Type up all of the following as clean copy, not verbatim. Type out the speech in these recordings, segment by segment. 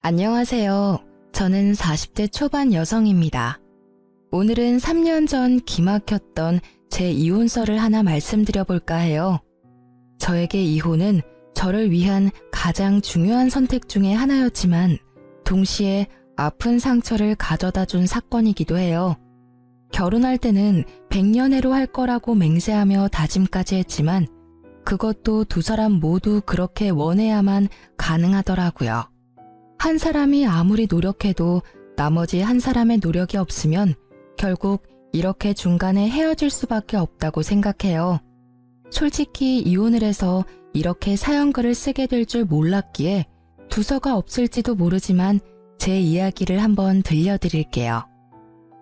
안녕하세요. 저는 40대 초반 여성입니다. 오늘은 3년 전 기막혔던 제 이혼설을 하나 말씀드려 볼까 해요. 저에게 이혼은 저를 위한 가장 중요한 선택 중에 하나였지만 동시에 아픈 상처를 가져다 준 사건이기도 해요. 결혼할 때는 100년해로 할 거라고 맹세하며 다짐까지 했지만 그것도 두 사람 모두 그렇게 원해야만 가능하더라고요. 한 사람이 아무리 노력해도 나머지 한 사람의 노력이 없으면 결국 이렇게 중간에 헤어질 수밖에 없다고 생각해요. 솔직히 이혼을 해서 이렇게 사연글을 쓰게 될 줄 몰랐기에 두서가 없을지도 모르지만 제 이야기를 한번 들려드릴게요.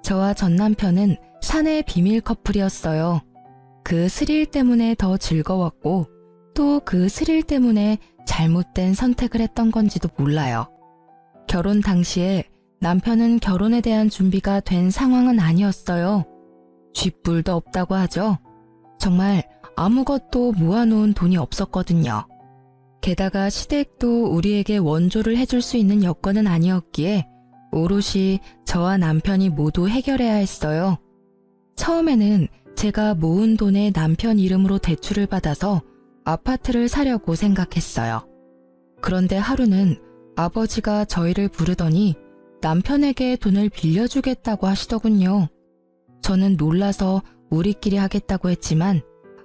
저와 전 남편은 사내 비밀 커플이었어요. 그 스릴 때문에 더 즐거웠고 또 그 스릴 때문에 잘못된 선택을 했던 건지도 몰라요. 결혼 당시에 남편은 결혼에 대한 준비가 된 상황은 아니었어요. 쥐뿔도 없다고 하죠. 정말 아무것도 모아놓은 돈이 없었거든요. 게다가 시댁도 우리에게 원조를 해줄 수 있는 여건은 아니었기에 오롯이 저와 남편이 모두 해결해야 했어요. 처음에는 제가 모은 돈에 남편 이름으로 대출을 받아서 아파트를 사려고 생각했어요. 그런데 하루는 아버지가 저희를 부르더니 남편에게 돈을 빌려주겠다고 하시더군요. 저는 놀라서 우리끼리 하겠다고 했지만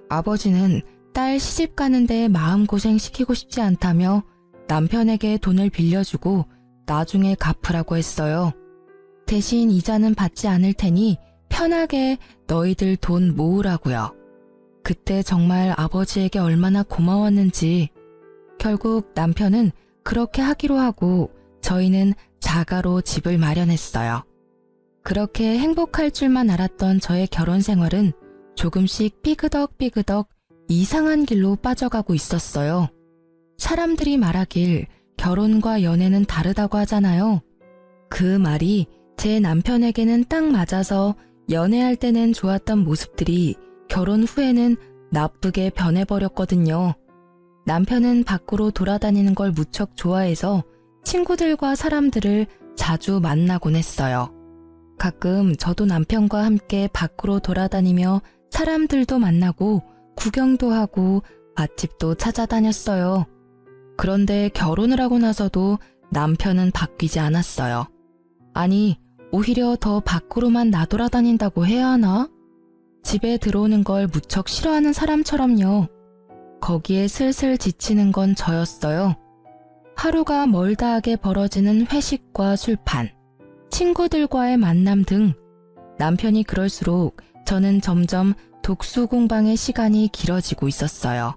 아버지는 딸 시집 가는데 마음고생 시키고 싶지 않다며 남편에게 돈을 빌려주고 나중에 갚으라고 했어요. 대신 이자는 받지 않을 테니 편하게 너희들 돈 모으라고요. 그때 정말 아버지에게 얼마나 고마웠는지. 결국 남편은 그렇게 하기로 하고 저희는 자가로 집을 마련했어요. 그렇게 행복할 줄만 알았던 저의 결혼 생활은 조금씩 삐그덕 이상한 길로 빠져가고 있었어요. 사람들이 말하길 결혼과 연애는 다르다고 하잖아요. 그 말이 제 남편에게는 딱 맞아서 연애할 때는 좋았던 모습들이 결혼 후에는 나쁘게 변해버렸거든요. 남편은 밖으로 돌아다니는 걸 무척 좋아해서 친구들과 사람들을 자주 만나곤 했어요. 가끔 저도 남편과 함께 밖으로 돌아다니며 사람들도 만나고 구경도 하고 맛집도 찾아다녔어요. 그런데 결혼을 하고 나서도 남편은 바뀌지 않았어요. 아니, 오히려 더 밖으로만 나돌아다닌다고 해야 하나? 집에 들어오는 걸 무척 싫어하는 사람처럼요. 거기에 슬슬 지치는 건 저였어요. 하루가 멀다하게 벌어지는 회식과 술판, 친구들과의 만남 등 남편이 그럴수록 저는 점점 독수 공방의 시간이 길어지고 있었어요.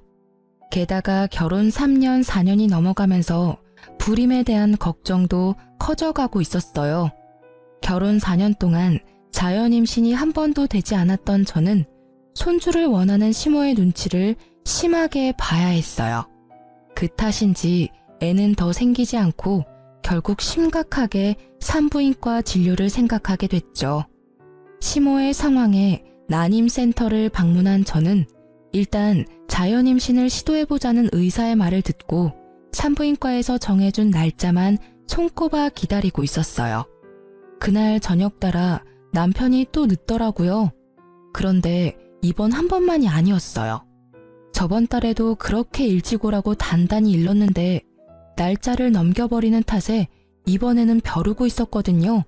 게다가 결혼 3년, 4년이 넘어가면서 불임에 대한 걱정도 커져가고 있었어요. 결혼 4년 동안 자연 임신이 한 번도 되지 않았던 저는 손주를 원하는 시모의 눈치를 심하게 봐야 했어요. 그 탓인지 애는 더 생기지 않고 결국 심각하게 산부인과 진료를 생각하게 됐죠. 시모의 상황에 난임센터를 방문한 저는 일단 자연 임신을 시도해보자는 의사의 말을 듣고 산부인과에서 정해준 날짜만 손꼽아 기다리고 있었어요. 그날 저녁 따라 남편이 또 늦더라고요. 그런데 이번 한 번만이 아니었어요. 저번 달에도 그렇게 일찍 오라고 단단히 일렀는데 날짜를 넘겨버리는 탓에 이번에는 벼르고 있었거든요.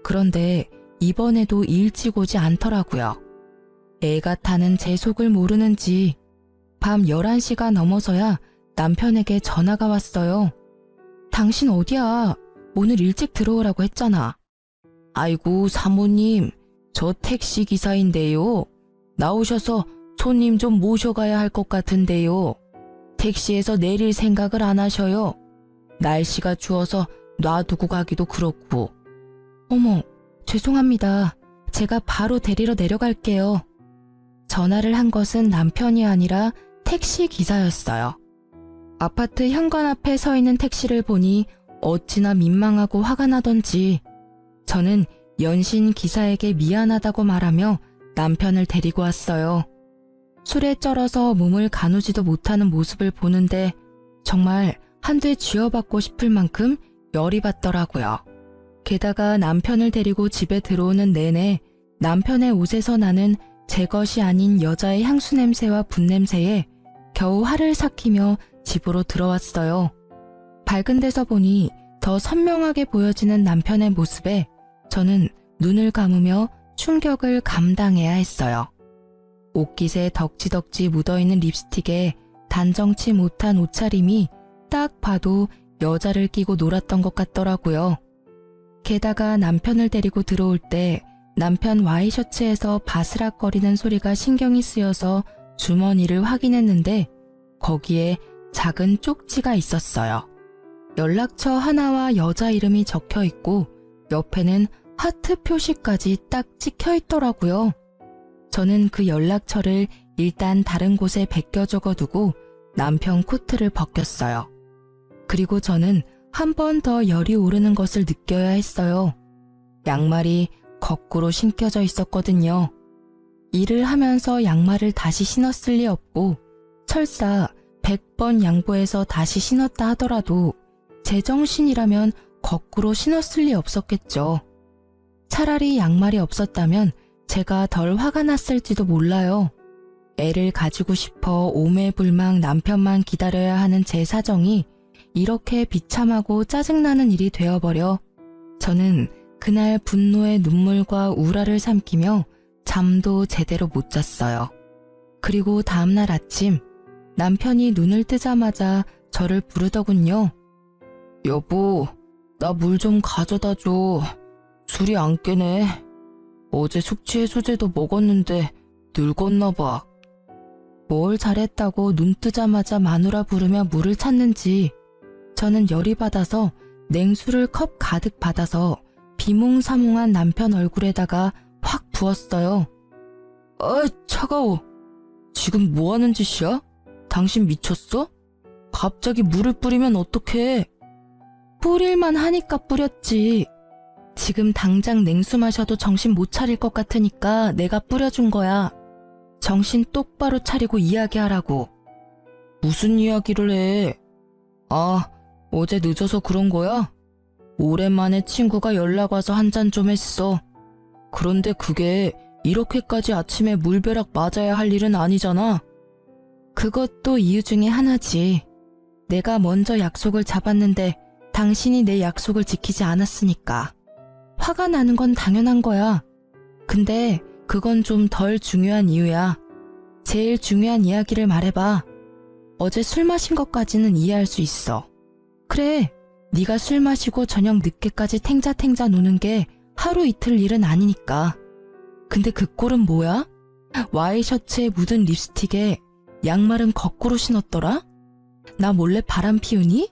그런데 이번에도 일찍 오지 않더라고요. 애가 타는 제 속을 모르는지 밤 11시가 넘어서야 남편에게 전화가 왔어요. 당신 어디야? 오늘 일찍 들어오라고 했잖아. 아이고 사모님, 저 택시기사인데요. 나오셔서 손님 좀 모셔가야 할 것 같은데요. 택시에서 내릴 생각을 안 하셔요. 날씨가 추워서 놔두고 가기도 그렇고. 어머, 죄송합니다. 제가 바로 데리러 내려갈게요. 전화를 한 것은 남편이 아니라 택시기사였어요. 아파트 현관 앞에 서 있는 택시를 보니 어찌나 민망하고 화가 나던지 저는 연신 기사에게 미안하다고 말하며 남편을 데리고 왔어요. 술에 쩔어서 몸을 가누지도 못하는 모습을 보는데 정말 한 대 쥐어받고 싶을 만큼 열이 받더라고요. 게다가 남편을 데리고 집에 들어오는 내내 남편의 옷에서 나는 제 것이 아닌 여자의 향수 냄새와 분 냄새에 겨우 화를 삭히며 집으로 들어왔어요. 밝은 데서 보니 더 선명하게 보여지는 남편의 모습에 저는 눈을 감으며 충격을 감당해야 했어요. 옷깃에 덕지덕지 묻어있는 립스틱에 단정치 못한 옷차림이 딱 봐도 여자를 끼고 놀았던 것 같더라고요. 게다가 남편을 데리고 들어올 때 남편 와이셔츠에서 바스락거리는 소리가 신경이 쓰여서 주머니를 확인했는데 거기에 작은 쪽지가 있었어요. 연락처 하나와 여자 이름이 적혀 있고 옆에는 하트 표시까지 딱 찍혀 있더라고요. 저는 그 연락처를 일단 다른 곳에 베껴 적어두고 남편 코트를 벗겼어요. 그리고 저는 한 번 더 열이 오르는 것을 느껴야 했어요. 양말이 거꾸로 신겨져 있었거든요. 일을 하면서 양말을 다시 신었을 리 없고 설사 100번 양보해서 다시 신었다 하더라도 제정신이라면 거꾸로 신었을 리 없었겠죠. 차라리 양말이 없었다면 제가 덜 화가 났을지도 몰라요. 애를 가지고 싶어 오매불망 남편만 기다려야 하는 제 사정이 이렇게 비참하고 짜증나는 일이 되어버려 저는 그날 분노의 눈물과 우라를 삼키며 잠도 제대로 못 잤어요. 그리고 다음날 아침 남편이 눈을 뜨자마자 저를 부르더군요. 여보, 나 물 좀 가져다 줘. 술이 안 깨네. 어제 숙취 해소제도 먹었는데 늙었나 봐. 뭘 잘했다고 눈 뜨자마자 마누라 부르며 물을 찾는지 저는 열이 받아서 냉수를 컵 가득 받아서 비몽사몽한 남편 얼굴에다가 확 부었어요. 아, 차가워. 지금 뭐 하는 짓이야? 당신 미쳤어? 갑자기 물을 뿌리면 어떡해? 뿌릴만 하니까 뿌렸지. 지금 당장 냉수 마셔도 정신 못 차릴 것 같으니까 내가 뿌려준 거야. 정신 똑바로 차리고 이야기하라고. 무슨 이야기를 해? 아, 어제 늦어서 그런 거야? 오랜만에 친구가 연락 와서 한잔 좀 했어. 그런데 그게 이렇게까지 아침에 물벼락 맞아야 할 일은 아니잖아. 그것도 이유 중에 하나지. 내가 먼저 약속을 잡았는데 당신이 내 약속을 지키지 않았으니까. 화가 나는 건 당연한 거야. 근데 그건 좀 덜 중요한 이유야. 제일 중요한 이야기를 말해봐. 어제 술 마신 것까지는 이해할 수 있어. 그래, 네가 술 마시고 저녁 늦게까지 탱자탱자 노는 게 하루 이틀 일은 아니니까. 근데 그 꼴은 뭐야? 와이셔츠에 묻은 립스틱에 양말은 거꾸로 신었더라? 나 몰래 바람 피우니?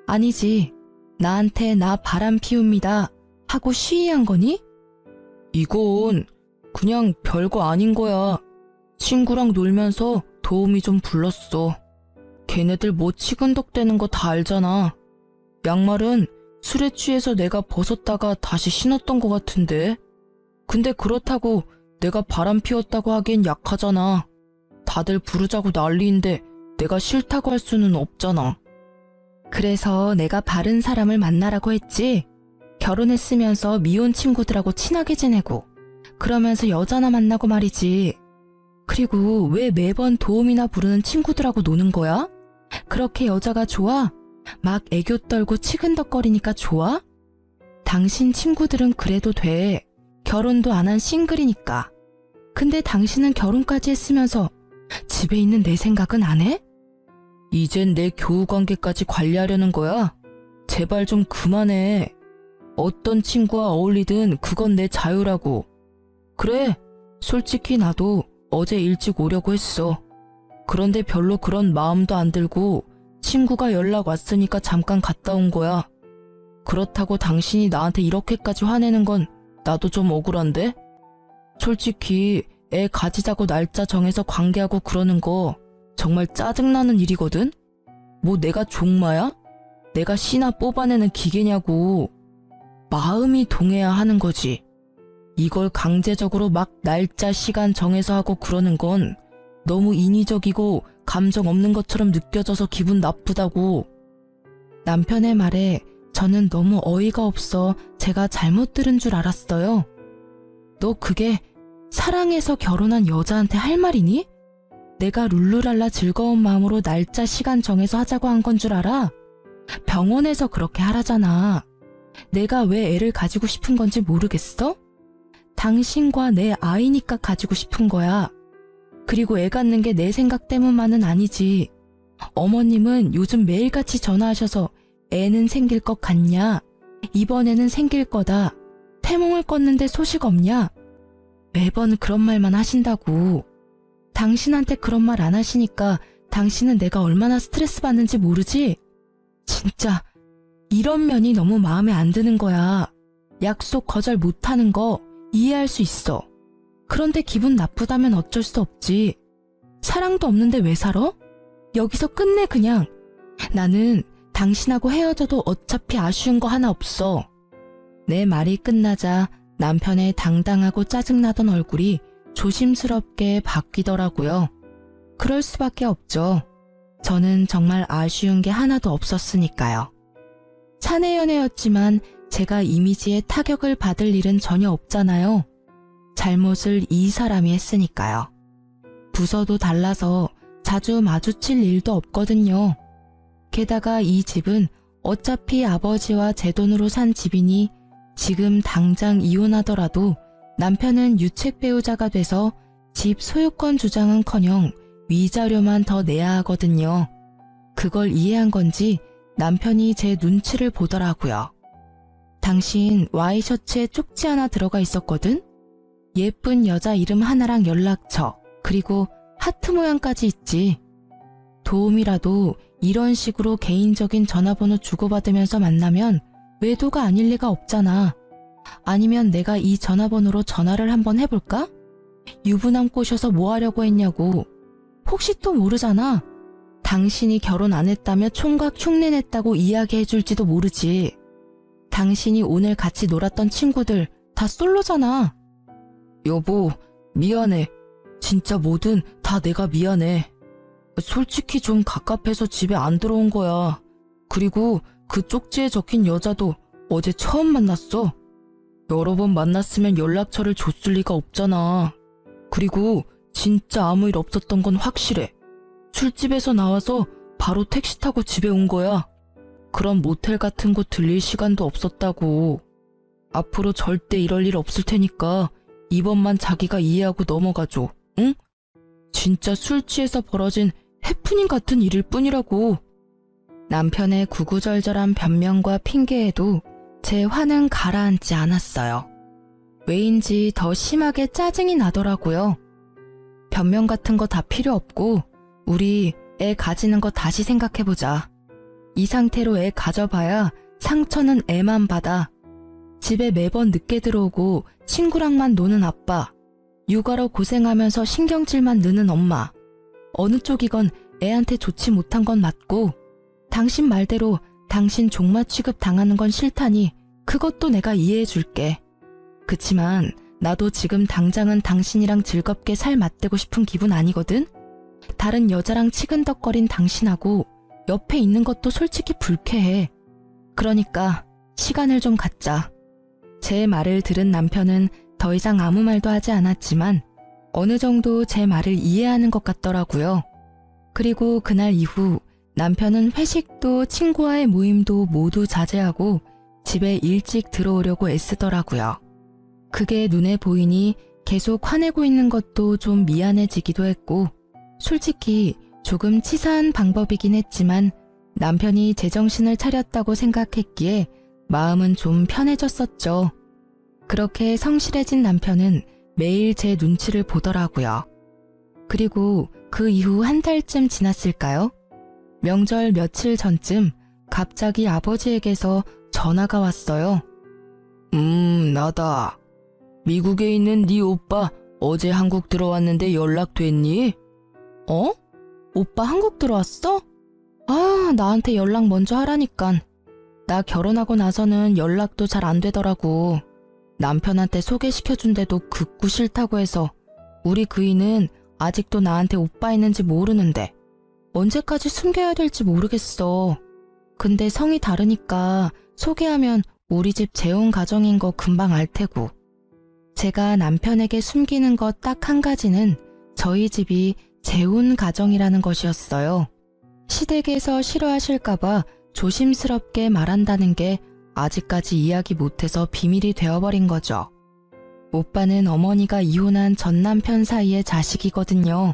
아니지. 나한테 나 바람 피웁니다 하고 시위한 거니? 이건 그냥 별거 아닌 거야. 친구랑 놀면서 도우미 좀 불렀어. 걔네들 뭐 치근덕대는 거 다 알잖아. 양말은 술에 취해서 내가 벗었다가 다시 신었던 거 같은데. 근데 그렇다고 내가 바람 피웠다고 하기엔 약하잖아. 다들 부르자고 난리인데 내가 싫다고 할 수는 없잖아. 그래서 내가 바른 사람을 만나라고 했지. 결혼했으면서 미혼 친구들하고 친하게 지내고 그러면서 여자나 만나고 말이지. 그리고 왜 매번 도움이나 부르는 친구들하고 노는 거야? 그렇게 여자가 좋아? 막 애교 떨고 치근덕거리니까 좋아? 당신 친구들은 그래도 돼. 결혼도 안 한 싱글이니까. 근데 당신은 결혼까지 했으면서 집에 있는 내 생각은 안 해? 이젠 내 교우관계까지 관리하려는 거야? 제발 좀 그만해. 어떤 친구와 어울리든 그건 내 자유라고. 그래, 솔직히 나도 어제 일찍 오려고 했어. 그런데 별로 그런 마음도 안 들고 친구가 연락 왔으니까 잠깐 갔다 온 거야. 그렇다고 당신이 나한테 이렇게까지 화내는 건 나도 좀 억울한데? 솔직히 애 가지자고 날짜 정해서 관계하고 그러는 거 정말 짜증나는 일이거든? 뭐 내가 종마야? 내가 씨나 뽑아내는 기계냐고. 마음이 동해야 하는 거지. 이걸 강제적으로 막 날짜 시간 정해서 하고 그러는 건 너무 인위적이고 감정 없는 것처럼 느껴져서 기분 나쁘다고. 남편의 말에 저는 너무 어이가 없어 제가 잘못 들은 줄 알았어요. 너 그게 사랑해서 결혼한 여자한테 할 말이니? 내가 룰루랄라 즐거운 마음으로 날짜 시간 정해서 하자고 한 건 줄 알아? 병원에서 그렇게 하라잖아. 내가 왜 애를 가지고 싶은 건지 모르겠어? 당신과 내 아이니까 가지고 싶은 거야. 그리고 애 갖는 게 내 생각 때문만은 아니지. 어머님은 요즘 매일같이 전화하셔서 애는 생길 것 같냐? 이번에는 생길 거다. 태몽을 껐는데 소식 없냐? 매번 그런 말만 하신다고. 당신한테 그런 말 안 하시니까 당신은 내가 얼마나 스트레스 받는지 모르지? 진짜 이런 면이 너무 마음에 안 드는 거야. 약속 거절 못하는 거 이해할 수 있어. 그런데 기분 나쁘다면 어쩔 수 없지. 사랑도 없는데 왜 살아? 여기서 끝내 그냥. 나는 당신하고 헤어져도 어차피 아쉬운 거 하나 없어. 내 말이 끝나자 남편의 당당하고 짜증나던 얼굴이 조심스럽게 바뀌더라고요. 그럴 수밖에 없죠. 저는 정말 아쉬운 게 하나도 없었으니까요. 사내 연애였지만 제가 이미지에 타격을 받을 일은 전혀 없잖아요. 잘못을 이 사람이 했으니까요. 부서도 달라서 자주 마주칠 일도 없거든요. 게다가 이 집은 어차피 아버지와 제 돈으로 산 집이니 지금 당장 이혼하더라도 남편은 유책 배우자가 돼서 집 소유권 주장은커녕 위자료만 더 내야 하거든요. 그걸 이해한 건지 남편이 제 눈치를 보더라고요. 당신 와이셔츠에 쪽지 하나 들어가 있었거든? 예쁜 여자 이름 하나랑 연락처, 그리고 하트 모양까지 있지. 도움이라도 이런 식으로 개인적인 전화번호 주고받으면서 만나면 외도가 아닐 리가 없잖아. 아니면 내가 이 전화번호로 전화를 한번 해볼까? 유부남 꼬셔서 뭐 하려고 했냐고. 혹시 또 모르잖아. 당신이 결혼 안 했다며 총각 흉내 냈다고 이야기해줄지도 모르지. 당신이 오늘 같이 놀았던 친구들 다 솔로잖아. 여보, 미안해. 진짜 뭐든 다 내가 미안해. 솔직히 좀 갑갑해서 집에 안 들어온 거야. 그리고 그 쪽지에 적힌 여자도 어제 처음 만났어. 여러 번 만났으면 연락처를 줬을 리가 없잖아. 그리고 진짜 아무 일 없었던 건 확실해. 술집에서 나와서 바로 택시 타고 집에 온 거야. 그런 모텔 같은 곳 들릴 시간도 없었다고. 앞으로 절대 이럴 일 없을 테니까 이번만 자기가 이해하고 넘어가줘. 응? 진짜 술 취해서 벌어진 해프닝 같은 일일 뿐이라고. 남편의 구구절절한 변명과 핑계에도 제 화는 가라앉지 않았어요. 왜인지 더 심하게 짜증이 나더라고요. 변명 같은 거 다 필요 없고 우리 애 가지는 거 다시 생각해보자. 이 상태로 애 가져봐야 상처는 애만 받아. 집에 매번 늦게 들어오고 친구랑만 노는 아빠, 육아로 고생하면서 신경질만 느는 엄마. 어느 쪽이건 애한테 좋지 못한 건 맞고 당신 말대로 당신 종마 취급 당하는 건 싫다니 그것도 내가 이해해 줄게. 그치만 나도 지금 당장은 당신이랑 즐겁게 살 맞대고 싶은 기분 아니거든? 다른 여자랑 치근덕거린 당신하고 옆에 있는 것도 솔직히 불쾌해. 그러니까 시간을 좀 갖자. 제 말을 들은 남편은 더 이상 아무 말도 하지 않았지만 어느 정도 제 말을 이해하는 것 같더라고요. 그리고 그날 이후 남편은 회식도 친구와의 모임도 모두 자제하고 집에 일찍 들어오려고 애쓰더라고요. 그게 눈에 보이니 계속 화내고 있는 것도 좀 미안해지기도 했고 솔직히 조금 치사한 방법이긴 했지만 남편이 제정신을 차렸다고 생각했기에 마음은 좀 편해졌었죠. 그렇게 성실해진 남편은 매일 제 눈치를 보더라고요. 그리고 그 이후 한 달쯤 지났을까요? 명절 며칠 전쯤 갑자기 아버지에게서 전화가 왔어요. 나다. 미국에 있는 네 오빠 어제 한국 들어왔는데 연락됐니? 어? 오빠 한국 들어왔어? 아, 나한테 연락 먼저 하라니깐. 나 결혼하고 나서는 연락도 잘 안 되더라고. 남편한테 소개시켜준데도 극구 싫다고 해서 우리 그이는 아직도 나한테 오빠 있는지 모르는데 언제까지 숨겨야 될지 모르겠어. 근데 성이 다르니까 소개하면 우리 집 재혼 가정인 거 금방 알 테고. 제가 남편에게 숨기는 것 딱 한 가지는 저희 집이 재혼 가정이라는 것이었어요. 시댁에서 싫어하실까봐 조심스럽게 말한다는 게 아직까지 이야기 못해서 비밀이 되어버린 거죠. 오빠는 어머니가 이혼한 전 남편 사이의 자식이거든요.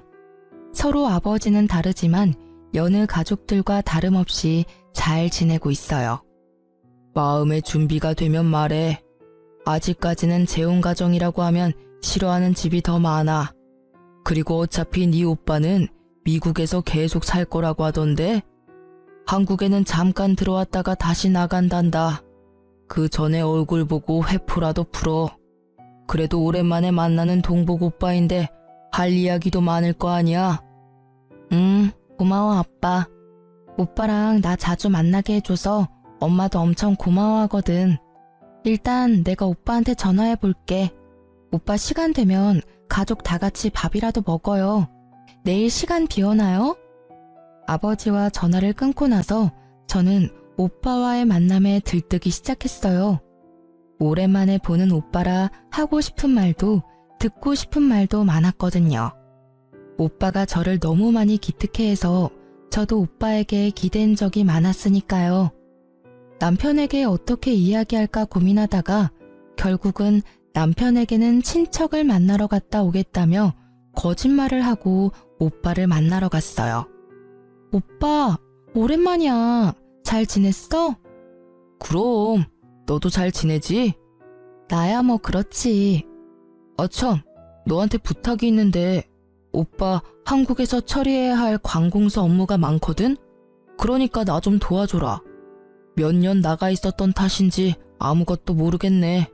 서로 아버지는 다르지만 여느 가족들과 다름없이 잘 지내고 있어요. 마음의 준비가 되면 말해. 아직까지는 재혼가정이라고 하면 싫어하는 집이 더 많아. 그리고 어차피 네 오빠는 미국에서 계속 살 거라고 하던데 한국에는 잠깐 들어왔다가 다시 나간단다. 그 전에 얼굴 보고 회포라도 풀어. 그래도 오랜만에 만나는 동복 오빠인데 할 이야기도 많을 거 아니야. 고마워 아빠. 오빠랑 나 자주 만나게 해줘서 엄마도 엄청 고마워하거든. 일단 내가 오빠한테 전화해 볼게. 오빠 시간 되면 가족 다 같이 밥이라도 먹어요. 내일 시간 비어나요? 아버지와 전화를 끊고 나서 저는 오빠와의 만남에 들뜨기 시작했어요. 오랜만에 보는 오빠라 하고 싶은 말도 듣고 싶은 말도 많았거든요. 오빠가 저를 너무 많이 기특해해서 저도 오빠에게 기댄 적이 많았으니까요. 남편에게 어떻게 이야기할까 고민하다가 결국은 남편에게는 친척을 만나러 갔다 오겠다며 거짓말을 하고 오빠를 만나러 갔어요. 오빠, 오랜만이야. 잘 지냈어? 그럼, 너도 잘 지내지? 나야 뭐 그렇지. 참, 너한테 부탁이 있는데 오빠 한국에서 처리해야 할 관공서 업무가 많거든? 그러니까 나 좀 도와줘라. 몇 년 나가 있었던 탓인지 아무것도 모르겠네.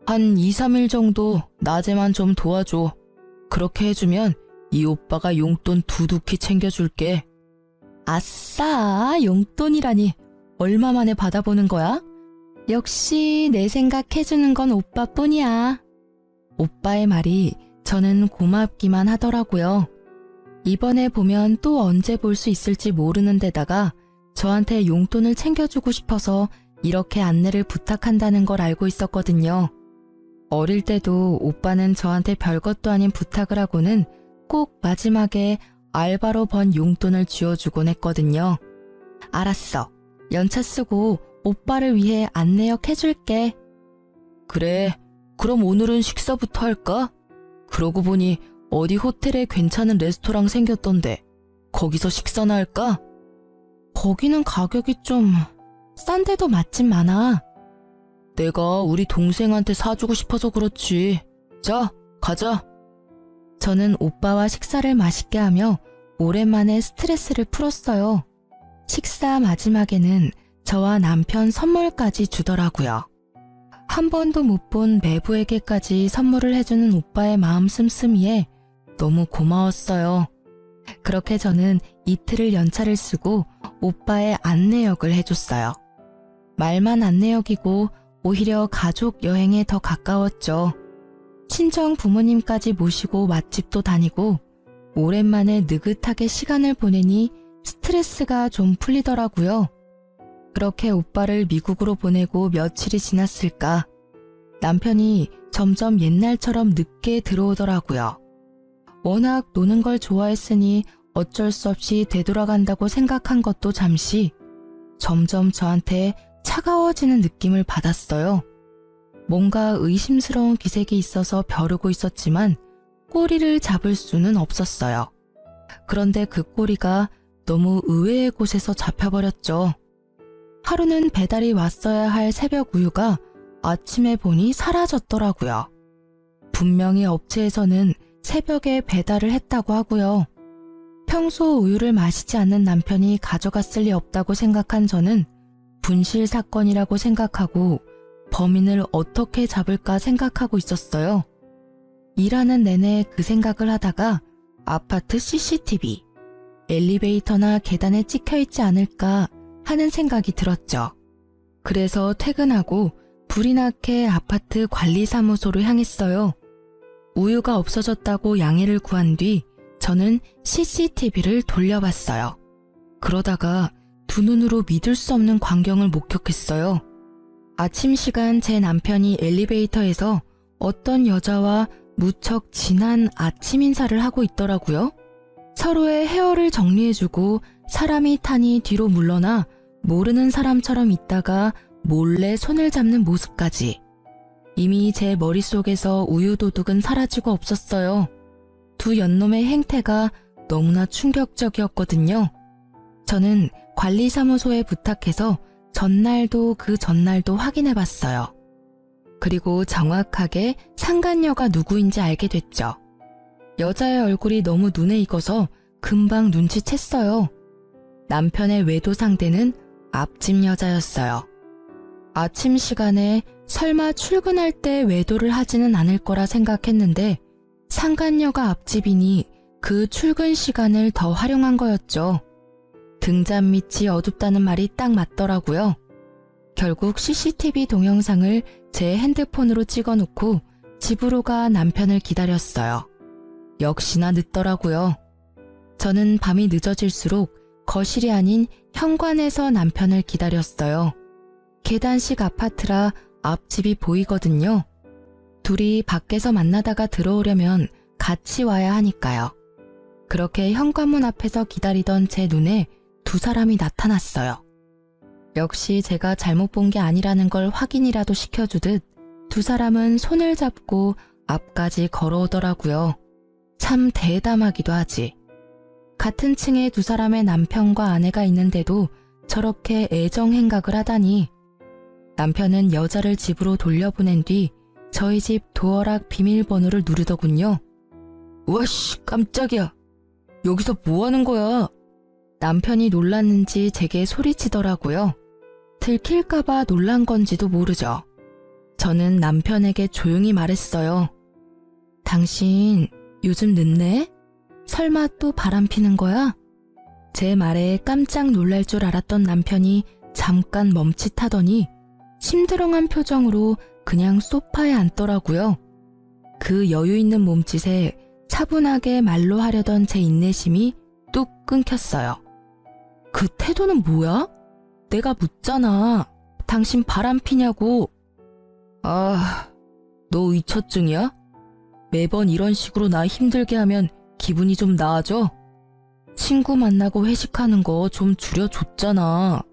한 2, 3일 정도 낮에만 좀 도와줘. 그렇게 해주면 이 오빠가 용돈 두둑히 챙겨줄게. 아싸, 용돈이라니. 얼마 만에 받아보는 거야? 역시 내 생각 해주는 건 오빠뿐이야. 오빠의 말이 저는 고맙기만 하더라고요. 이번에 보면 또 언제 볼 수 있을지 모르는 데다가 저한테 용돈을 챙겨주고 싶어서 이렇게 안내를 부탁한다는 걸 알고 있었거든요. 어릴 때도 오빠는 저한테 별것도 아닌 부탁을 하고는 꼭 마지막에 알바로 번 용돈을 쥐어주곤 했거든요. 알았어. 연차 쓰고 오빠를 위해 안내역 해줄게. 그래, 그럼 오늘은 식사부터 할까? 그러고 보니 어디 호텔에 괜찮은 레스토랑 생겼던데 거기서 식사나 할까? 거기는 가격이 좀 싼데도 맛집 많아. 내가 우리 동생한테 사주고 싶어서 그렇지. 자, 가자. 저는 오빠와 식사를 맛있게 하며 오랜만에 스트레스를 풀었어요. 식사 마지막에는 저와 남편 선물까지 주더라고요. 한 번도 못 본 매부에게까지 선물을 해주는 오빠의 마음 씀씀이에 너무 고마웠어요. 그렇게 저는 이틀을 연차를 쓰고 오빠의 안내역을 해줬어요. 말만 안내역이고 오히려 가족 여행에 더 가까웠죠. 친정 부모님까지 모시고 맛집도 다니고 오랜만에 느긋하게 시간을 보내니 스트레스가 좀 풀리더라고요. 그렇게 오빠를 미국으로 보내고 며칠이 지났을까 남편이 점점 옛날처럼 늦게 들어오더라고요. 워낙 노는 걸 좋아했으니 어쩔 수 없이 되돌아간다고 생각한 것도 잠시 점점 저한테 차가워지는 느낌을 받았어요. 뭔가 의심스러운 기색이 있어서 벼르고 있었지만 꼬리를 잡을 수는 없었어요. 그런데 그 꼬리가 너무 의외의 곳에서 잡혀버렸죠. 하루는 배달이 왔어야 할 새벽 우유가 아침에 보니 사라졌더라고요. 분명히 업체에서는 새벽에 배달을 했다고 하고요. 평소 우유를 마시지 않는 남편이 가져갔을 리 없다고 생각한 저는 분실 사건이라고 생각하고 범인을 어떻게 잡을까 생각하고 있었어요. 일하는 내내 그 생각을 하다가 아파트 CCTV, 엘리베이터나 계단에 찍혀있지 않을까 하는 생각이 들었죠. 그래서 퇴근하고 불이 나게 아파트 관리사무소로 향했어요. 우유가 없어졌다고 양해를 구한 뒤 저는 CCTV를 돌려봤어요. 그러다가 두 눈으로 믿을 수 없는 광경을 목격했어요. 아침 시간 제 남편이 엘리베이터에서 어떤 여자와 무척 진한 아침 인사를 하고 있더라고요. 서로의 헤어를 정리해주고 사람이 타니 뒤로 물러나 모르는 사람처럼 있다가 몰래 손을 잡는 모습까지. 이미 제 머릿속에서 우유도둑은 사라지고 없었어요. 두 연놈의 행태가 너무나 충격적이었거든요. 저는 관리사무소에 부탁해서 전날도 그 전날도 확인해봤어요. 그리고 정확하게 상간녀가 누구인지 알게 됐죠. 여자의 얼굴이 너무 눈에 익어서 금방 눈치챘어요. 남편의 외도 상대는 앞집 여자였어요. 아침 시간에 설마 출근할 때 외도를 하지는 않을 거라 생각했는데 상간녀가 앞집이니 그 출근 시간을 더 활용한 거였죠. 등잔 밑이 어둡다는 말이 딱 맞더라고요. 결국 CCTV 동영상을 제 핸드폰으로 찍어놓고 집으로 가 남편을 기다렸어요. 역시나 늦더라고요. 저는 밤이 늦어질수록 거실이 아닌 현관에서 남편을 기다렸어요. 계단식 아파트라 앞집이 보이거든요. 둘이 밖에서 만나다가 들어오려면 같이 와야 하니까요. 그렇게 현관문 앞에서 기다리던 제 눈에 두 사람이 나타났어요. 역시 제가 잘못 본 게 아니라는 걸 확인이라도 시켜주듯 두 사람은 손을 잡고 앞까지 걸어오더라고요. 참 대담하기도 하지. 같은 층에 두 사람의 남편과 아내가 있는데도 저렇게 애정 행각을 하다니. 남편은 여자를 집으로 돌려보낸 뒤 저희 집 도어락 비밀번호를 누르더군요. 우와씨, 깜짝이야. 여기서 뭐 하는 거야? 남편이 놀랐는지 제게 소리치더라고요. 들킬까봐 놀란 건지도 모르죠. 저는 남편에게 조용히 말했어요. 당신 요즘 늦네? 설마 또 바람 피는 거야? 제 말에 깜짝 놀랄 줄 알았던 남편이 잠깐 멈칫하더니 심드렁한 표정으로 그냥 소파에 앉더라고요. 그 여유 있는 몸짓에 차분하게 말로 하려던 제 인내심이 뚝 끊겼어요. 그 태도는 뭐야? 내가 묻잖아. 당신 바람 피냐고. 아, 너 의처증이야? 매번 이런 식으로 나 힘들게 하면 기분이 좀 나아져? 친구 만나고 회식하는 거 좀 줄여줬잖아.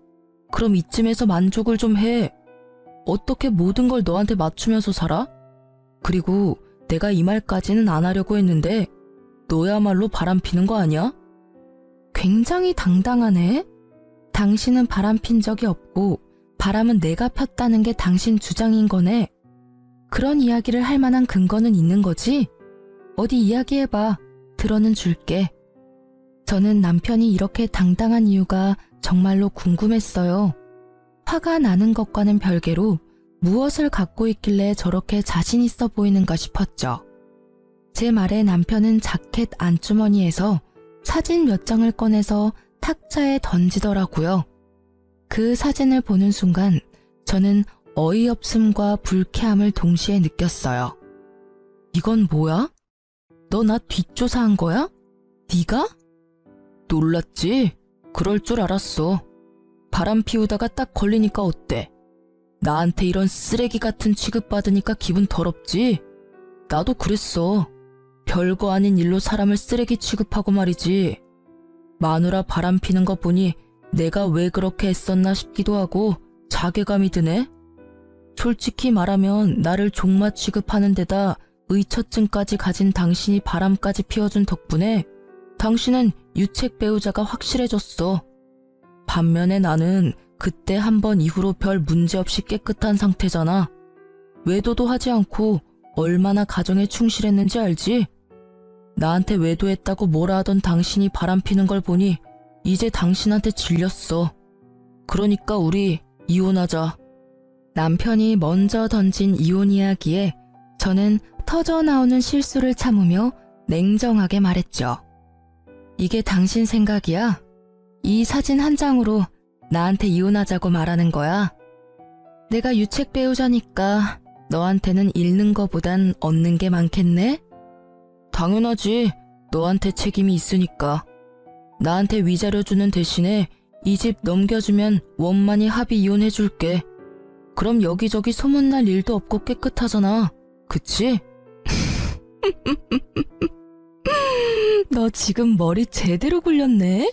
그럼 이쯤에서 만족을 좀 해. 어떻게 모든 걸 너한테 맞추면서 살아? 그리고 내가 이 말까지는 안 하려고 했는데 너야말로 바람 피는 거 아니야? 굉장히 당당하네. 당신은 바람 핀 적이 없고 바람은 내가 폈다는 게 당신 주장인 거네. 그런 이야기를 할 만한 근거는 있는 거지? 어디 이야기해봐. 들어는 줄게. 저는 남편이 이렇게 당당한 이유가 정말로 궁금했어요. 화가 나는 것과는 별개로 무엇을 갖고 있길래 저렇게 자신 있어 보이는가 싶었죠. 제 말에 남편은 자켓 안주머니에서 사진 몇 장을 꺼내서 탁자에 던지더라고요. 그 사진을 보는 순간 저는 어이없음과 불쾌함을 동시에 느꼈어요. 이건 뭐야? 너 나 뒷조사한 거야? 네가? 놀랐지? 그럴 줄 알았어. 바람 피우다가 딱 걸리니까 어때? 나한테 이런 쓰레기 같은 취급받으니까 기분 더럽지? 나도 그랬어. 별거 아닌 일로 사람을 쓰레기 취급하고 말이지. 마누라 바람 피는 거 보니 내가 왜 그렇게 했었나 싶기도 하고 자괴감이 드네. 솔직히 말하면 나를 종마 취급하는 데다 의처증까지 가진 당신이 바람까지 피워준 덕분에 당신은 유책 배우자가 확실해졌어. 반면에 나는 그때 한 번 이후로 별 문제없이 깨끗한 상태잖아. 외도도 하지 않고 얼마나 가정에 충실했는지 알지? 나한테 외도했다고 뭐라 하던 당신이 바람피는 걸 보니 이제 당신한테 질렸어. 그러니까 우리 이혼하자. 남편이 먼저 던진 이혼 이야기에 저는 터져나오는 실수를 참으며 냉정하게 말했죠. 이게 당신 생각이야? 이 사진 한 장으로 나한테 이혼하자고 말하는 거야? 내가 유책 배우자니까 너한테는 잃는 거보단 얻는 게 많겠네? 당연하지. 너한테 책임이 있으니까. 나한테 위자료 주는 대신에 이 집 넘겨주면 원만히 합의 이혼해줄게. 그럼 여기저기 소문날 일도 없고 깨끗하잖아. 그치? 너 지금 머리 제대로 굴렸네?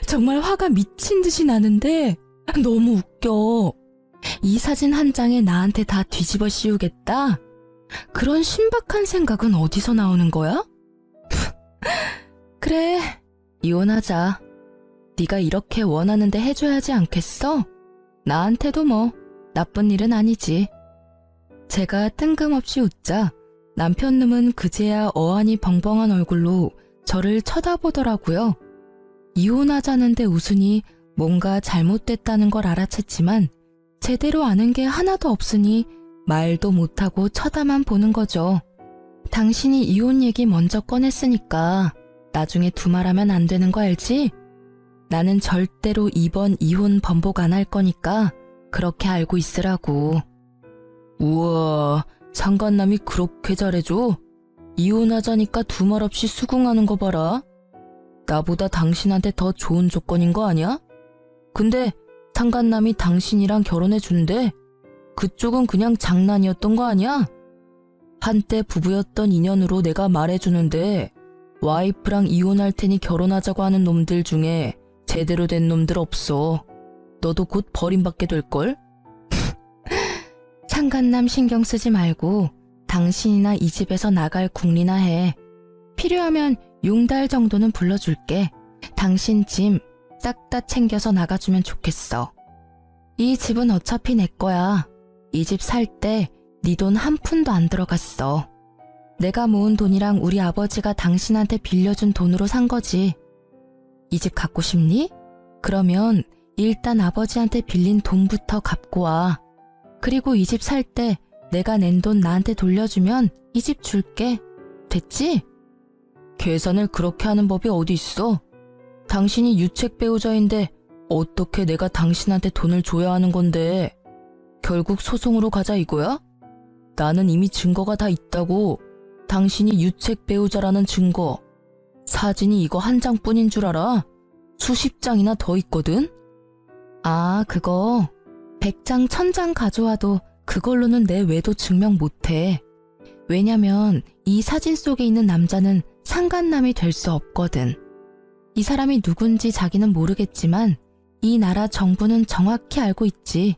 정말 화가 미친 듯이 나는데 너무 웃겨. 이 사진 한 장에 나한테 다 뒤집어 씌우겠다? 그런 신박한 생각은 어디서 나오는 거야? 그래, 이혼하자. 네가 이렇게 원하는데 해줘야지 않겠어? 나한테도 뭐 나쁜 일은 아니지. 제가 뜬금없이 웃자 남편놈은 그제야 어안이 벙벙한 얼굴로 저를 쳐다보더라고요. 이혼하자는데 웃으니 뭔가 잘못됐다는 걸 알아챘지만 제대로 아는 게 하나도 없으니 말도 못하고 쳐다만 보는 거죠. 당신이 이혼 얘기 먼저 꺼냈으니까 나중에 두말하면 안 되는 거 알지? 나는 절대로 이번 이혼 번복 안 할 거니까 그렇게 알고 있으라고. 우와, 상간남이 그렇게 잘해줘? 이혼하자니까 두말 없이 수긍하는 거 봐라. 나보다 당신한테 더 좋은 조건인 거 아니야? 근데 상간남이 당신이랑 결혼해준대. 그쪽은 그냥 장난이었던 거 아니야? 한때 부부였던 인연으로 내가 말해주는데 와이프랑 이혼할 테니 결혼하자고 하는 놈들 중에 제대로 된 놈들 없어. 너도 곧 버림받게 될걸? 상간남 신경 쓰지 말고 당신이나 이 집에서 나갈 궁리나 해. 필요하면 용달 정도는 불러줄게. 당신 짐 싹 다 챙겨서 나가주면 좋겠어. 이 집은 어차피 내 거야. 이 집 살 때 네 돈 한 푼도 안 들어갔어. 내가 모은 돈이랑 우리 아버지가 당신한테 빌려준 돈으로 산 거지. 이 집 갖고 싶니? 그러면 일단 아버지한테 빌린 돈부터 갚고 와. 그리고 이 집 살 때 내가 낸 돈 나한테 돌려주면 이 집 줄게. 됐지? 계산을 그렇게 하는 법이 어디 있어? 당신이 유책 배우자인데 어떻게 내가 당신한테 돈을 줘야 하는 건데. 결국 소송으로 가자 이거야? 나는 이미 증거가 다 있다고. 당신이 유책 배우자라는 증거. 사진이 이거 한 장뿐인 줄 알아? 수십 장이나 더 있거든? 아, 그거 100장 1000장 가져와도 그걸로는 내 외도 증명 못해. 왜냐면 이 사진 속에 있는 남자는 상간남이 될 수 없거든. 이 사람이 누군지 자기는 모르겠지만 이 나라 정부는 정확히 알고 있지.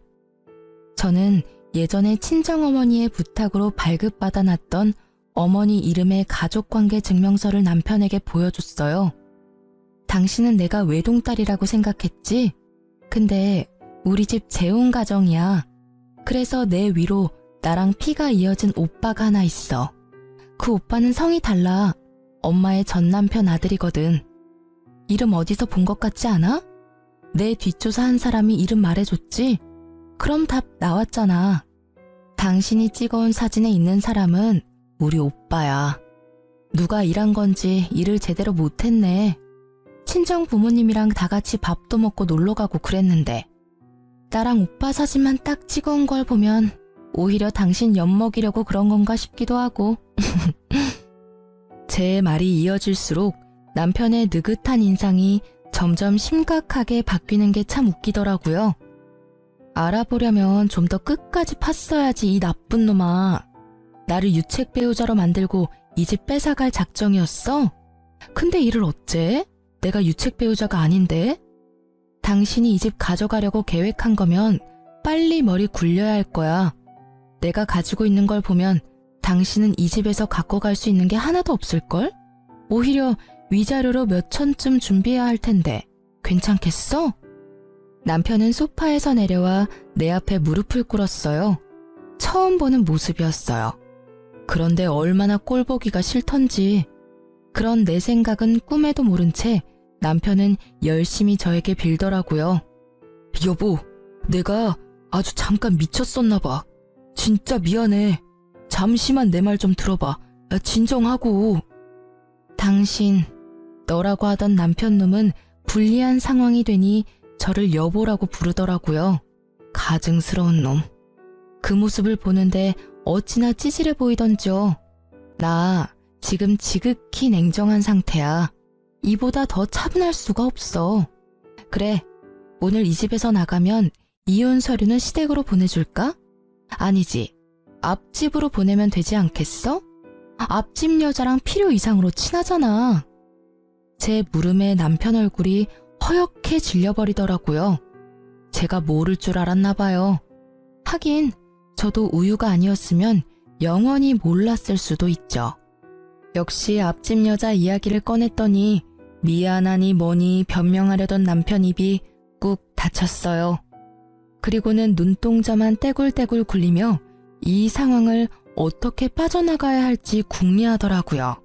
저는 예전에 친정어머니의 부탁으로 발급받아놨던 어머니 이름의 가족관계 증명서를 남편에게 보여줬어요. 당신은 내가 외동딸이라고 생각했지? 근데 우리 집 재혼 가정이야. 그래서 내 위로 나랑 피가 이어진 오빠가 하나 있어. 그 오빠는 성이 달라. 엄마의 전 남편 아들이거든. 이름 어디서 본 것 같지 않아? 내 뒷조사한 사람이 이름 말해줬지? 그럼 답 나왔잖아. 당신이 찍어온 사진에 있는 사람은 우리 오빠야. 누가 일한 건지 일을 제대로 못했네. 친정 부모님이랑 다 같이 밥도 먹고 놀러가고 그랬는데 나랑 오빠 사진만 딱 찍어온 걸 보면 오히려 당신 엿먹이려고 그런 건가 싶기도 하고. 제 말이 이어질수록 남편의 느긋한 인상이 점점 심각하게 바뀌는 게 참 웃기더라고요. 알아보려면 좀 더 끝까지 팠어야지 이 나쁜 놈아. 나를 유책 배우자로 만들고 이 집 뺏어갈 작정이었어? 근데 이를 어째? 내가 유책 배우자가 아닌데? 당신이 이 집 가져가려고 계획한 거면 빨리 머리 굴려야 할 거야. 내가 가지고 있는 걸 보면 당신은 이 집에서 갖고 갈 수 있는 게 하나도 없을걸? 오히려 위자료로 몇 천쯤 준비해야 할 텐데 괜찮겠어? 남편은 소파에서 내려와 내 앞에 무릎을 꿇었어요. 처음 보는 모습이었어요. 그런데 얼마나 꼴보기가 싫던지. 그런 내 생각은 꿈에도 모른 채 남편은 열심히 저에게 빌더라고요. 여보, 내가 아주 잠깐 미쳤었나 봐. 진짜 미안해. 잠시만 내 말 좀 들어봐. 진정하고. 당신, 너라고 하던 남편놈은 불리한 상황이 되니 저를 여보라고 부르더라고요. 가증스러운 놈. 그 모습을 보는데 어찌나 찌질해 보이던지요. 나 지금 지극히 냉정한 상태야. 이보다 더 차분할 수가 없어. 그래, 오늘 이 집에서 나가면 이혼 서류는 시댁으로 보내줄까? 아니지. 앞집으로 보내면 되지 않겠어? 앞집 여자랑 필요 이상으로 친하잖아. 제 물음에 남편 얼굴이 허옇게 질려버리더라고요. 제가 모를 줄 알았나 봐요. 하긴 저도 우유가 아니었으면 영원히 몰랐을 수도 있죠. 역시 앞집 여자 이야기를 꺼냈더니 미안하니 뭐니 변명하려던 남편 입이 꾹 닫혔어요. 그리고는 눈동자만 떼굴떼굴 굴리며 이 상황을 어떻게 빠져나가야 할지 궁리하더라고요.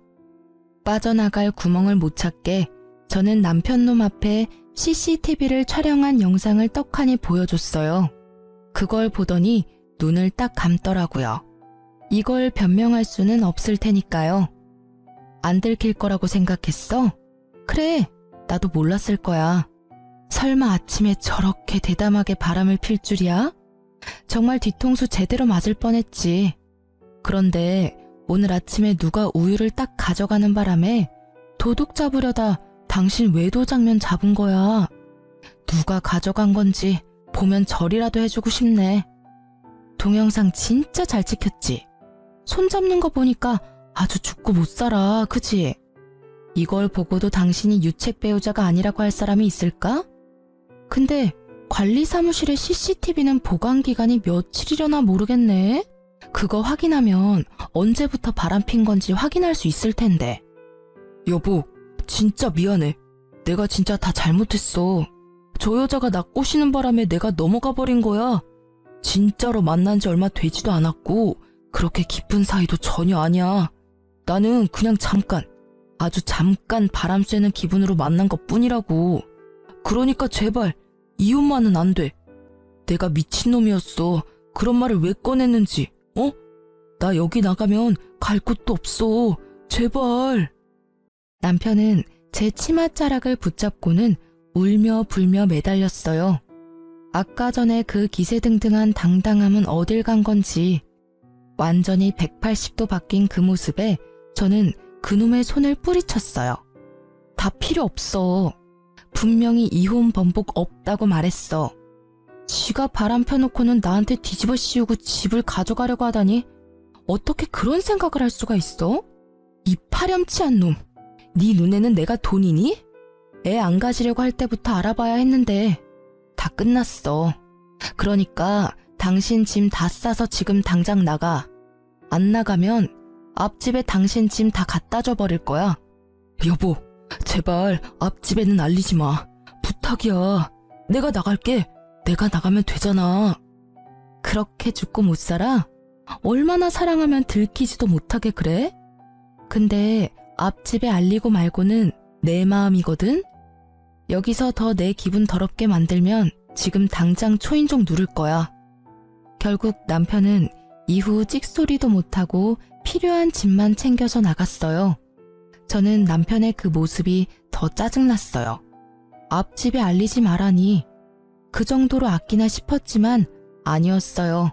빠져나갈 구멍을 못 찾게 저는 남편 놈 앞에 CCTV를 촬영한 영상을 떡하니 보여줬어요. 그걸 보더니 눈을 딱 감더라고요. 이걸 변명할 수는 없을 테니까요. 안 들킬 거라고 생각했어? 그래, 나도 몰랐을 거야. 설마 아침에 저렇게 대담하게 바람을 필 줄이야? 정말 뒤통수 제대로 맞을 뻔했지. 그런데 오늘 아침에 누가 우유를 딱 가져가는 바람에 도둑 잡으려다 당신 외도 장면 잡은 거야. 누가 가져간 건지 보면 절이라도 해주고 싶네. 동영상 진짜 잘 찍혔지? 손 잡는 거 보니까 아주 죽고 못 살아, 그치? 이걸 보고도 당신이 유책 배우자가 아니라고 할 사람이 있을까? 근데 관리 사무실의 CCTV는 보관 기간이 며칠이려나 모르겠네. 그거 확인하면 언제부터 바람핀 건지 확인할 수 있을 텐데. 여보, 진짜 미안해. 내가 진짜 다 잘못했어. 저 여자가 나 꼬시는 바람에 내가 넘어가 버린 거야. 진짜로 만난 지 얼마 되지도 않았고 그렇게 깊은 사이도 전혀 아니야. 나는 그냥 잠깐, 아주 잠깐 바람 쐬는 기분으로 만난 것 뿐이라고. 그러니까 제발 이혼만은 안 돼. 내가 미친놈이었어. 그런 말을 왜 꺼냈는지. 나 여기 나가면 갈 곳도 없어. 제발. 남편은 제 치맛자락을 붙잡고는 울며 불며 매달렸어요. 아까 전에 그 기세등등한 당당함은 어딜 간 건지. 완전히 180도 바뀐 그 모습에 저는 그놈의 손을 뿌리쳤어요. 다 필요 없어. 분명히 이혼 번복 없다고 말했어. 지가 바람 펴놓고는 나한테 뒤집어 씌우고 집을 가져가려고 하다니 어떻게 그런 생각을 할 수가 있어? 이 파렴치한 놈. 네 눈에는 내가 돈이니? 애 안 가지려고 할 때부터 알아봐야 했는데 다 끝났어. 그러니까 당신 짐 다 싸서 지금 당장 나가. 안 나가면 앞집에 당신 짐 다 갖다 줘 버릴 거야. 여보, 제발 앞집에는 알리지 마. 부탁이야. 내가 나갈게. 내가 나가면 되잖아. 그렇게 죽고 못 살아? 얼마나 사랑하면 들키지도 못하게 그래? 근데 앞집에 알리고 말고는 내 마음이거든? 여기서 더 내 기분 더럽게 만들면 지금 당장 초인종 누를 거야. 결국 남편은 이후 찍소리도 못하고 필요한 짐만 챙겨서 나갔어요. 저는 남편의 그 모습이 더 짜증났어요. 앞집에 알리지 말라니. 그 정도로 아끼나 싶었지만 아니었어요.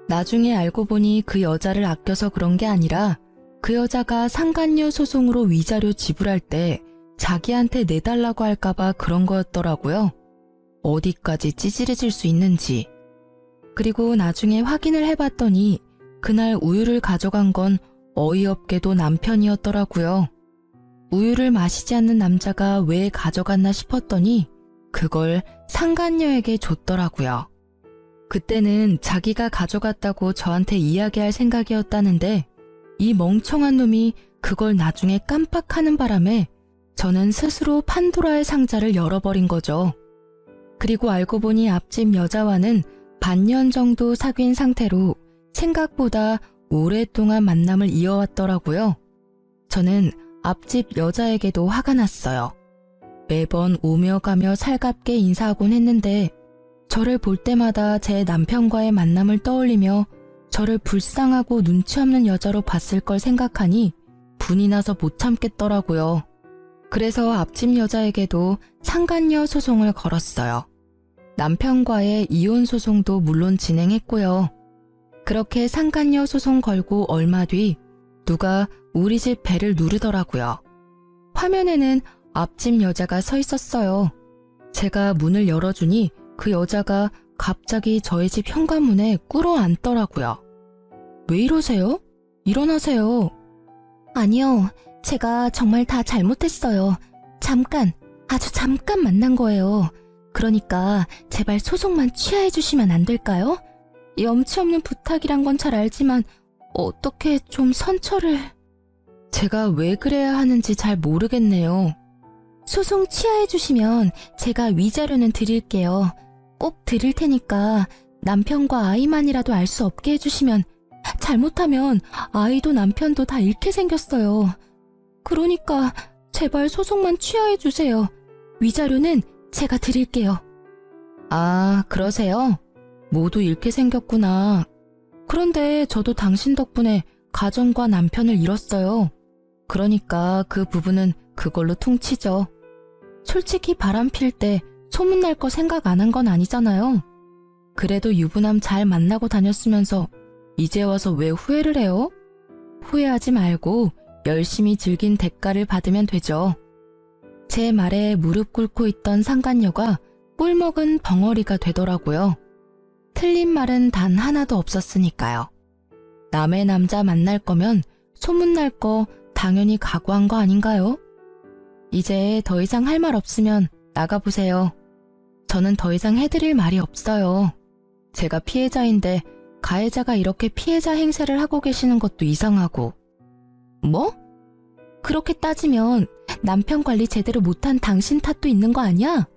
나중에 알고 보니 그 여자를 아껴서 그런 게 아니라 그 여자가 상간녀 소송으로 위자료 지불할 때 자기한테 내달라고 할까봐 그런 거였더라고요. 어디까지 찌질해질 수 있는지. 그리고 나중에 확인을 해봤더니 그날 우유를 가져간 건 어이없게도 남편이었더라고요. 우유를 마시지 않는 남자가 왜 가져갔나 싶었더니 그걸 상간녀에게 줬더라고요. 그때는 자기가 가져갔다고 저한테 이야기할 생각이었다는데 이 멍청한 놈이 그걸 나중에 깜빡하는 바람에 저는 스스로 판도라의 상자를 열어버린 거죠. 그리고 알고 보니 앞집 여자와는 반년 정도 사귄 상태로 생각보다 오랫동안 만남을 이어왔더라고요. 저는 앞집 여자에게도 화가 났어요. 매번 오며 가며 살갑게 인사하곤 했는데 저를 볼 때마다 제 남편과의 만남을 떠올리며 저를 불쌍하고 눈치 없는 여자로 봤을 걸 생각하니 분이 나서 못 참겠더라고요. 그래서 앞집 여자에게도 상간녀 소송을 걸었어요. 남편과의 이혼 소송도 물론 진행했고요. 그렇게 상간녀 소송 걸고 얼마 뒤 누가 우리 집 배를 누르더라고요. 화면에는 앞집 여자가 서 있었어요. 제가 문을 열어주니 그 여자가 갑자기 저희 집 현관문에 꿇어 앉더라고요. 왜 이러세요? 일어나세요. 아니요, 제가 정말 다 잘못했어요. 아주 잠깐 만난 거예요. 그러니까 제발 소송만 취하해 주시면 안 될까요? 염치 없는 부탁이란 건 잘 알지만 어떻게 좀 선처를... 제가 왜 그래야 하는지 잘 모르겠네요. 소송 취하해 주시면 제가 위자료는 드릴게요. 꼭 드릴 테니까 남편과 아이만이라도 알 수 없게 해주시면, 잘못하면 아이도 남편도 다 잃게 생겼어요. 그러니까 제발 소송만 취하해 주세요. 위자료는 제가 드릴게요. 아, 그러세요? 모두 잃게 생겼구나. 그런데 저도 당신 덕분에 가정과 남편을 잃었어요. 그러니까 그 부분은 그걸로 퉁치죠. 솔직히 바람 필 때 소문날 거 생각 안 한 건 아니잖아요. 그래도 유부남 잘 만나고 다녔으면서 이제 와서 왜 후회를 해요? 후회하지 말고 열심히 즐긴 대가를 받으면 되죠. 제 말에 무릎 꿇고 있던 상간녀가 꿀먹은 벙어리가 되더라고요. 틀린 말은 단 하나도 없었으니까요. 남의 남자 만날 거면 소문날 거 당연히 각오한 거 아닌가요? 이제 더 이상 할 말 없으면 나가보세요. 저는 더 이상 해드릴 말이 없어요. 제가 피해자인데 가해자가 이렇게 피해자 행세를 하고 계시는 것도 이상하고. 뭐? 그렇게 따지면 남편 관리 제대로 못한 당신 탓도 있는 거 아니야?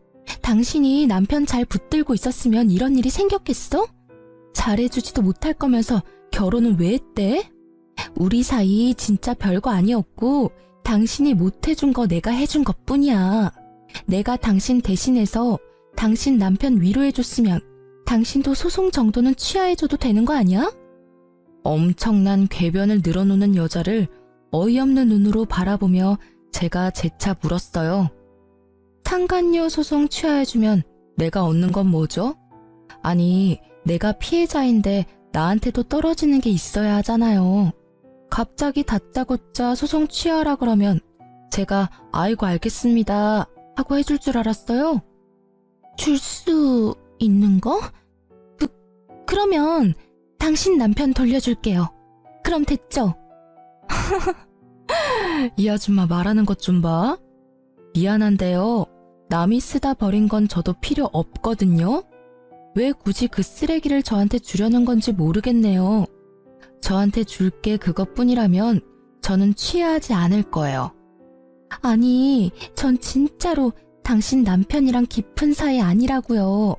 당신이 남편 잘 붙들고 있었으면 이런 일이 생겼겠어? 잘해주지도 못할 거면서 결혼은 왜 했대? 우리 사이 진짜 별거 아니었고 당신이 못해준 거 내가 해준 것뿐이야. 내가 당신 대신해서 당신 남편 위로해줬으면 당신도 소송 정도는 취하해줘도 되는 거 아니야? 엄청난 궤변을 늘어놓는 여자를 어이없는 눈으로 바라보며 제가 재차 물었어요. 상간녀 소송 취하해주면 내가 얻는 건 뭐죠? 아니, 내가 피해자인데 나한테도 떨어지는 게 있어야 하잖아요. 갑자기 다짜고짜 소송 취하라 그러면 제가 아이고 알겠습니다 하고 해줄 줄 알았어요? 줄 수 있는 거? 그러면 당신 남편 돌려줄게요. 그럼 됐죠? 이 아줌마 말하는 것 좀 봐. 미안한데요. 남이 쓰다 버린 건 저도 필요 없거든요. 왜 굳이 그 쓰레기를 저한테 주려는 건지 모르겠네요. 저한테 줄 게 그것뿐이라면 저는 취하지 않을 거예요. 아니, 전 진짜로 당신 남편이랑 깊은 사이 아니라고요.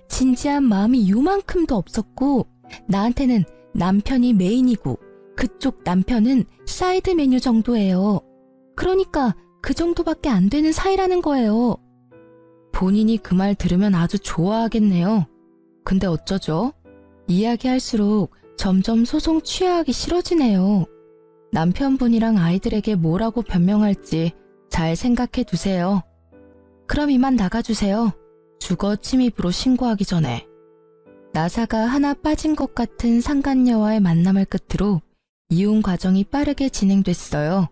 진지한 마음이 요만큼도 없었고 나한테는 남편이 메인이고 그쪽 남편은 사이드 메뉴 정도예요. 그러니까 그 정도밖에 안 되는 사이라는 거예요. 본인이 그 말 들으면 아주 좋아하겠네요. 근데 어쩌죠? 이야기할수록 점점 소송 취하하기 싫어지네요. 남편분이랑 아이들에게 뭐라고 변명할지 잘 생각해 두세요. 그럼 이만 나가주세요. 주거 침입으로 신고하기 전에. 나사가 하나 빠진 것 같은 상간녀와의 만남을 끝으로 이혼 과정이 빠르게 진행됐어요.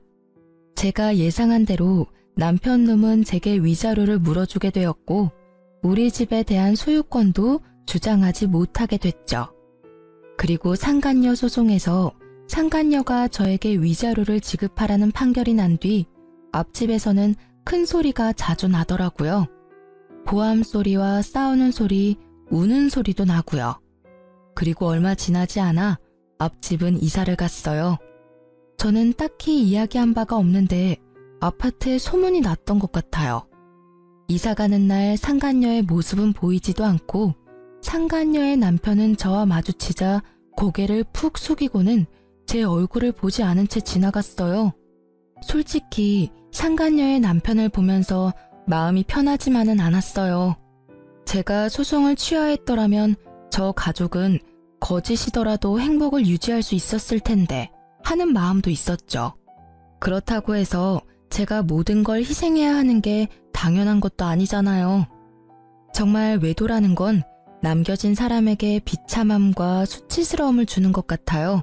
제가 예상한 대로 남편 놈은 제게 위자료를 물어주게 되었고 우리 집에 대한 소유권도 주장하지 못하게 됐죠. 그리고 상간녀 소송에서 상간녀가 저에게 위자료를 지급하라는 판결이 난 뒤 앞집에서는 큰 소리가 자주 나더라고요. 고함 소리와 싸우는 소리, 우는 소리도 나고요. 그리고 얼마 지나지 않아 앞집은 이사를 갔어요. 저는 딱히 이야기한 바가 없는데 아파트에 소문이 났던 것 같아요. 이사 가는 날 상간녀의 모습은 보이지도 않고 상간녀의 남편은 저와 마주치자 고개를 푹 숙이고는 제 얼굴을 보지 않은 채 지나갔어요. 솔직히 상간녀의 남편을 보면서 마음이 편하지만은 않았어요. 제가 소송을 취하했더라면 저 가족은 거짓이더라도 행복을 유지할 수 있었을 텐데 하는 마음도 있었죠. 그렇다고 해서 제가 모든 걸 희생해야 하는 게 당연한 것도 아니잖아요. 정말 외도라는 건 남겨진 사람에게 비참함과 수치스러움을 주는 것 같아요.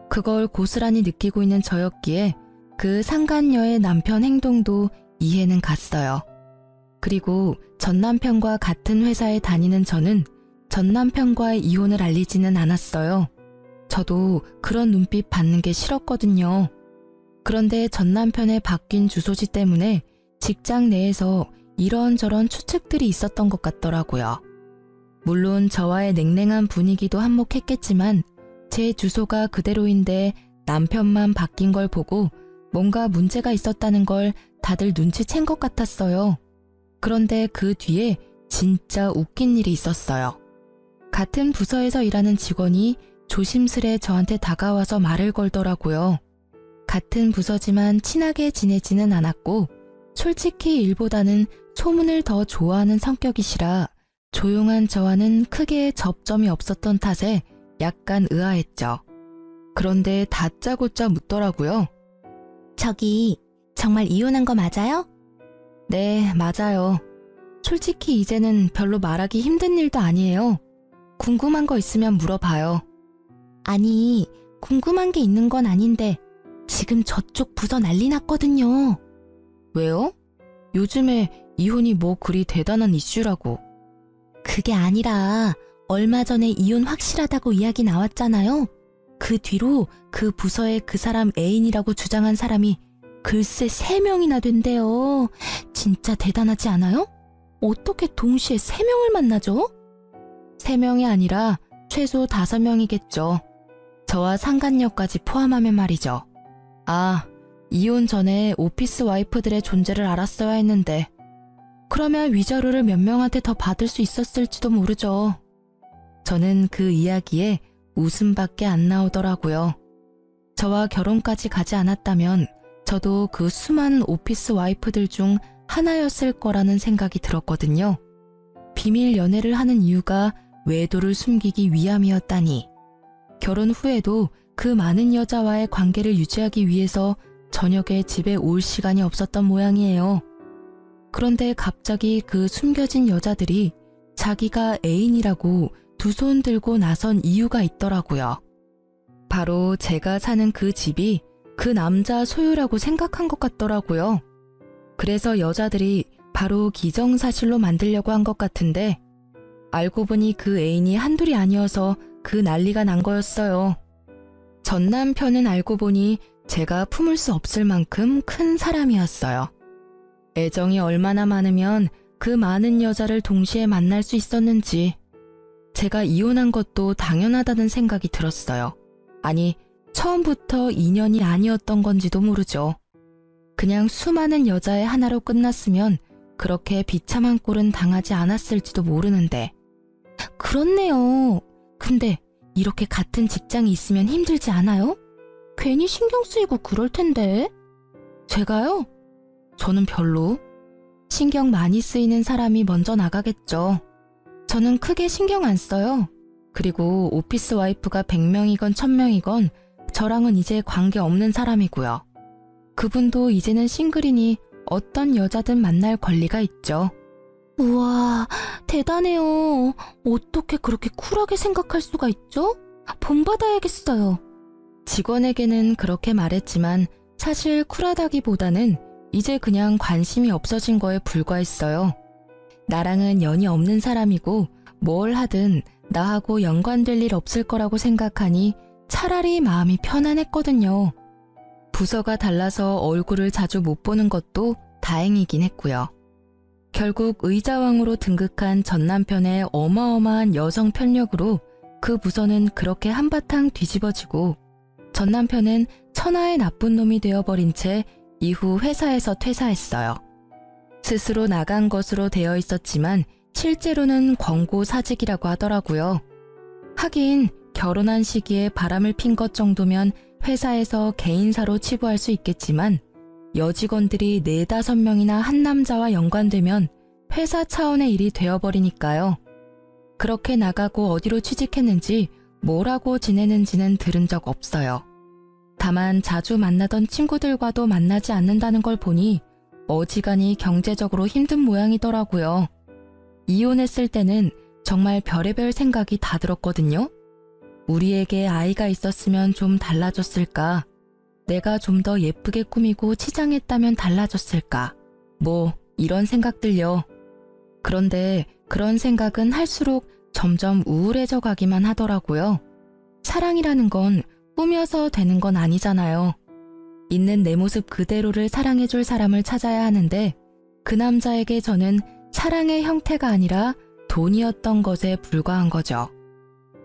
그걸 고스란히 느끼고 있는 저였기에 그 상간녀의 남편 행동도 이해는 갔어요. 그리고 전 남편과 같은 회사에 다니는 저는 전 남편과의 이혼을 알리지는 않았어요. 저도 그런 눈빛 받는 게 싫었거든요. 그런데 전 남편의 바뀐 주소지 때문에 직장 내에서 이런저런 추측들이 있었던 것 같더라고요. 물론 저와의 냉랭한 분위기도 한몫했겠지만 제 주소가 그대로인데 남편만 바뀐 걸 보고 뭔가 문제가 있었다는 걸 다들 눈치챈 것 같았어요. 그런데 그 뒤에 진짜 웃긴 일이 있었어요. 같은 부서에서 일하는 직원이 조심스레 저한테 다가와서 말을 걸더라고요. 같은 부서지만 친하게 지내지는 않았고 솔직히 일보다는 소문을 더 좋아하는 성격이시라 조용한 저와는 크게 접점이 없었던 탓에 약간 의아했죠. 그런데 다짜고짜 묻더라고요. 저기, 정말 이혼한 거 맞아요? 네, 맞아요. 솔직히 이제는 별로 말하기 힘든 일도 아니에요. 궁금한 거 있으면 물어봐요. 아니, 궁금한 게 있는 건 아닌데 지금 저쪽 부서 난리 났거든요. 왜요? 요즘에 이혼이 뭐 그리 대단한 이슈라고. 그게 아니라 얼마 전에 이혼 확실하다고 이야기 나왔잖아요. 그 뒤로 그 부서에 그 사람 애인이라고 주장한 사람이 글쎄 3명이나 된대요. 진짜 대단하지 않아요? 어떻게 동시에 3명을 만나죠? 3명이 아니라 최소 5명이겠죠. 저와 상간녀까지 포함하면 말이죠. 아, 이혼 전에 오피스 와이프들의 존재를 알았어야 했는데 그러면 위자료를 몇 명한테 더 받을 수 있었을지도 모르죠. 저는 그 이야기에 웃음밖에 안 나오더라고요. 저와 결혼까지 가지 않았다면 저도 그 수많은 오피스 와이프들 중 하나였을 거라는 생각이 들었거든요. 비밀 연애를 하는 이유가 외도를 숨기기 위함이었다니. 결혼 후에도 그 많은 여자와의 관계를 유지하기 위해서 저녁에 집에 올 시간이 없었던 모양이에요. 그런데 갑자기 그 숨겨진 여자들이 자기가 애인이라고 두 손 들고 나선 이유가 있더라고요. 바로 제가 사는 그 집이 그 남자 소유라고 생각한 것 같더라고요. 그래서 여자들이 바로 기정사실로 만들려고 한 것 같은데 알고 보니 그 애인이 한둘이 아니어서 그 난리가 난 거였어요. 전 남편은 알고 보니 제가 품을 수 없을 만큼 큰 사람이었어요. 애정이 얼마나 많으면 그 많은 여자를 동시에 만날 수 있었는지 제가 이혼한 것도 당연하다는 생각이 들었어요. 아니, 처음부터 인연이 아니었던 건지도 모르죠. 그냥 수많은 여자의 하나로 끝났으면 그렇게 비참한 꼴은 당하지 않았을지도 모르는데. 그렇네요. 근데 이렇게 같은 직장이 있으면 힘들지 않아요? 괜히 신경 쓰이고 그럴 텐데. 제가요? 저는 별로. 신경 많이 쓰이는 사람이 먼저 나가겠죠. 저는 크게 신경 안 써요. 그리고 오피스 와이프가 100명이건 1000명이건 저랑은 이제 관계없는 사람이고요. 그분도 이제는 싱글이니 어떤 여자든 만날 권리가 있죠. 우와, 대단해요. 어떻게 그렇게 쿨하게 생각할 수가 있죠? 본받아야겠어요. 직원에게는 그렇게 말했지만 사실 쿨하다기보다는 이제 그냥 관심이 없어진 거에 불과했어요. 나랑은 연이 없는 사람이고 뭘 하든 나하고 연관될 일 없을 거라고 생각하니 차라리 마음이 편안했거든요. 부서가 달라서 얼굴을 자주 못 보는 것도 다행이긴 했고요. 결국 의자왕으로 등극한 전 남편의 어마어마한 여성 편력으로 그 부서는 그렇게 한바탕 뒤집어지고 전 남편은 천하의 나쁜 놈이 되어버린 채 이후 회사에서 퇴사했어요. 스스로 나간 것으로 되어 있었지만 실제로는 권고 사직이라고 하더라고요. 하긴 결혼한 시기에 바람을 핀 것 정도면 회사에서 개인사로 치부할 수 있겠지만 여직원들이 4~5명이나 한 남자와 연관되면 회사 차원의 일이 되어버리니까요. 그렇게 나가고 어디로 취직했는지 뭘 하고 지내는지는 들은 적 없어요. 다만 자주 만나던 친구들과도 만나지 않는다는 걸 보니 어지간히 경제적으로 힘든 모양이더라고요. 이혼했을 때는 정말 별의별 생각이 다 들었거든요. 우리에게 아이가 있었으면 좀 달라졌을까? 내가 좀 더 예쁘게 꾸미고 치장했다면 달라졌을까? 뭐 이런 생각들요. 그런데 그런 생각은 할수록 점점 우울해져 가기만 하더라고요. 사랑이라는 건 꾸며서 되는 건 아니잖아요. 있는 내 모습 그대로를 사랑해줄 사람을 찾아야 하는데 그 남자에게 저는 사랑의 형태가 아니라 돈이었던 것에 불과한 거죠.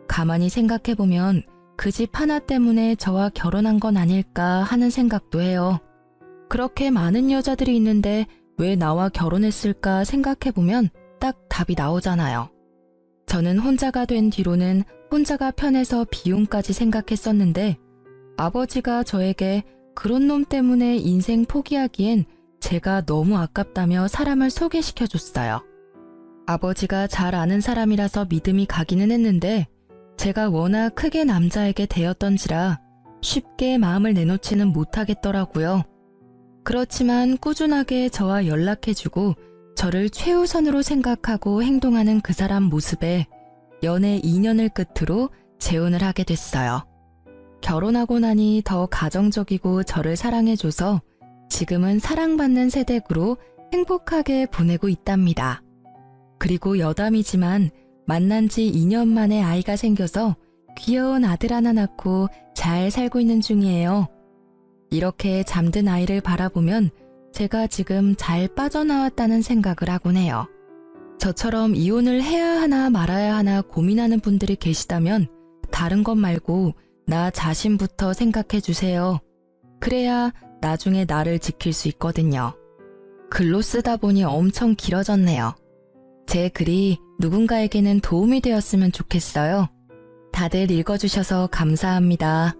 가만히 생각해보면 그 집 하나 때문에 저와 결혼한 건 아닐까 하는 생각도 해요. 그렇게 많은 여자들이 있는데 왜 나와 결혼했을까 생각해보면 딱 답이 나오잖아요. 저는 혼자가 된 뒤로는 혼자가 편해서 비용까지 생각했었는데 아버지가 저에게 그런 놈 때문에 인생 포기하기엔 제가 너무 아깝다며 사람을 소개시켜줬어요. 아버지가 잘 아는 사람이라서 믿음이 가기는 했는데 제가 워낙 크게 남자에게 대었던지라 쉽게 마음을 내놓지는 못하겠더라고요. 그렇지만 꾸준하게 저와 연락해주고 저를 최우선으로 생각하고 행동하는 그 사람 모습에 연애 2년을 끝으로 재혼을 하게 됐어요. 결혼하고 나니 더 가정적이고 저를 사랑해줘서 지금은 사랑받는 세댁으로 행복하게 보내고 있답니다. 그리고 여담이지만 만난 지 2년 만에 아이가 생겨서 귀여운 아들 하나 낳고 잘 살고 있는 중이에요. 이렇게 잠든 아이를 바라보면 제가 지금 잘 빠져나왔다는 생각을 하곤 해요. 저처럼 이혼을 해야 하나 말아야 하나 고민하는 분들이 계시다면 다른 것 말고 나 자신부터 생각해 주세요. 그래야 나중에 나를 지킬 수 있거든요. 글로 쓰다 보니 엄청 길어졌네요. 제 글이 누군가에게는 도움이 되었으면 좋겠어요. 다들 읽어주셔서 감사합니다.